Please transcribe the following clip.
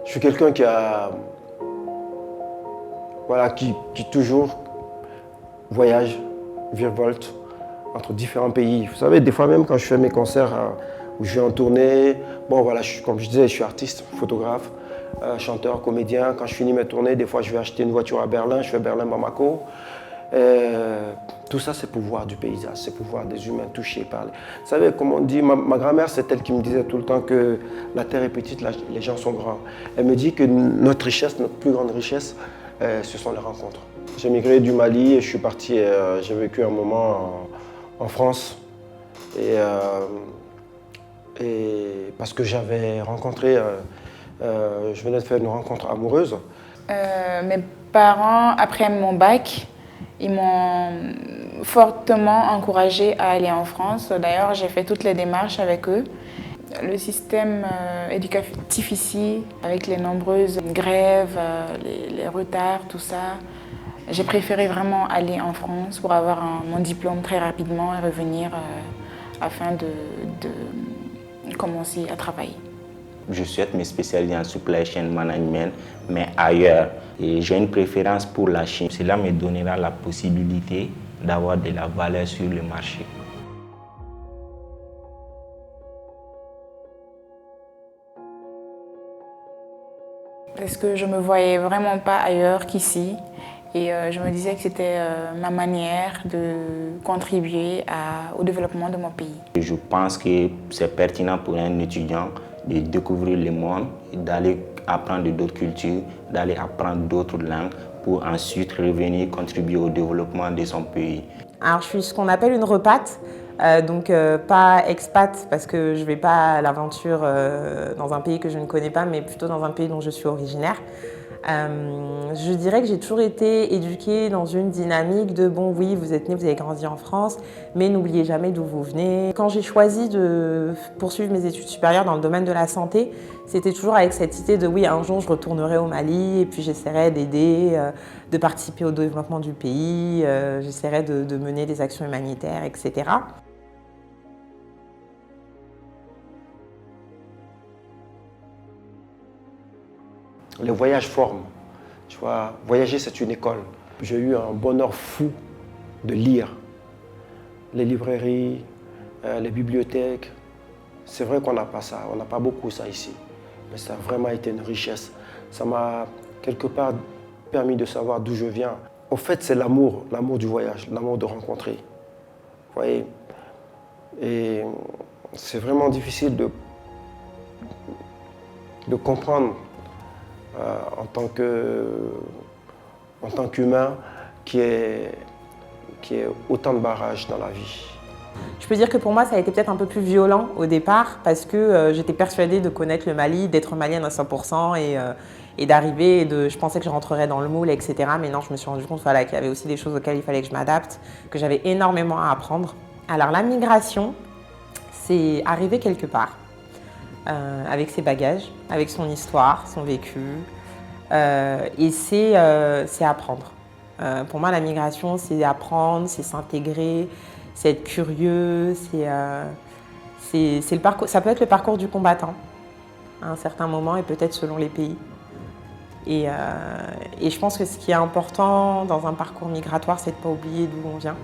Je suis quelqu'un qui toujours voyage, virevolte entre différents pays. Vous savez, des fois même quand je fais mes concerts où je vais en tournée, bon voilà, comme je disais, je suis artiste, photographe, chanteur, comédien. Quand je finis mes tournées, des fois je vais acheter une voiture à Berlin, je fais Berlin-Bamako. Tout ça, c'est pour voir du paysage, c'est pour voir des humains touchés, parler. Vous savez, comme on dit, ma grand-mère, c'est elle qui me disait tout le temps que la terre est petite, les gens sont grands. Elle me dit que notre richesse, notre plus grande richesse, ce sont les rencontres. J'ai migré du Mali et je suis parti, j'ai vécu un moment en France. Et parce que j'avais rencontré, je venais de faire une rencontre amoureuse. Mes parents, après mon bac, ils m'ont fortement encouragée à aller en France. D'ailleurs, j'ai fait toutes les démarches avec eux. Le système éducatif ici, avec les nombreuses grèves, les retards, tout ça, j'ai préféré vraiment aller en France pour avoir mon diplôme très rapidement et revenir afin de commencer à travailler. Je souhaite me spécialiser en supply chain management, mais ailleurs. Et j'ai une préférence pour la Chine. Cela me donnera la possibilité d'avoir de la valeur sur le marché. Parce que je ne me voyais vraiment pas ailleurs qu'ici. Et je me disais que c'était ma manière de contribuer au développement de mon pays. Je pense que c'est pertinent pour un étudiant de découvrir le monde, d'aller apprendre d'autres cultures, d'aller apprendre d'autres langues pour ensuite revenir contribuer au développement de son pays. Alors je suis ce qu'on appelle une repate, donc pas expat parce que je ne vais pas à l'aventure dans un pays que je ne connais pas, mais plutôt dans un pays dont je suis originaire. Je dirais que j'ai toujours été éduquée dans une dynamique de bon oui, vous êtes né, vous avez grandi en France, mais n'oubliez jamais d'où vous venez. Quand j'ai choisi de poursuivre mes études supérieures dans le domaine de la santé, c'était toujours avec cette idée de oui, un jour je retournerai au Mali et puis j'essaierai d'aider, de participer au développement du pays, j'essaierai de mener des actions humanitaires, etc. Les voyages forment. Tu vois, voyager, c'est une école. J'ai eu un bonheur fou de lire. Les librairies, les bibliothèques. C'est vrai qu'on n'a pas ça, on n'a pas beaucoup ça ici. Mais ça a vraiment été une richesse. Ça m'a quelque part permis de savoir d'où je viens. En fait, c'est l'amour du voyage, l'amour de rencontrer. Vous voyez? Et c'est vraiment difficile de comprendre en tant qu'humain qui est autant de barrages dans la vie. Je peux dire que pour moi, ça a été peut-être un peu plus violent au départ parce que j'étais persuadée de connaître le Mali, d'être malienne à 100% et d'arriver, je pensais que je rentrerais dans le moule, etc. Mais non, je me suis rendu compte voilà, qu'il y avait aussi des choses auxquelles il fallait que je m'adapte, que j'avais énormément à apprendre. Alors la migration, c'est arriver quelque part avec ses bagages, avec son histoire, son vécu, et c'est apprendre. Pour moi, la migration, c'est apprendre, c'est s'intégrer, c'est être curieux, c'est le parcours, ça peut être le parcours du combattant à un certain moment et peut-être selon les pays. Et je pense que ce qui est important dans un parcours migratoire, c'est de ne pas oublier d'où on vient.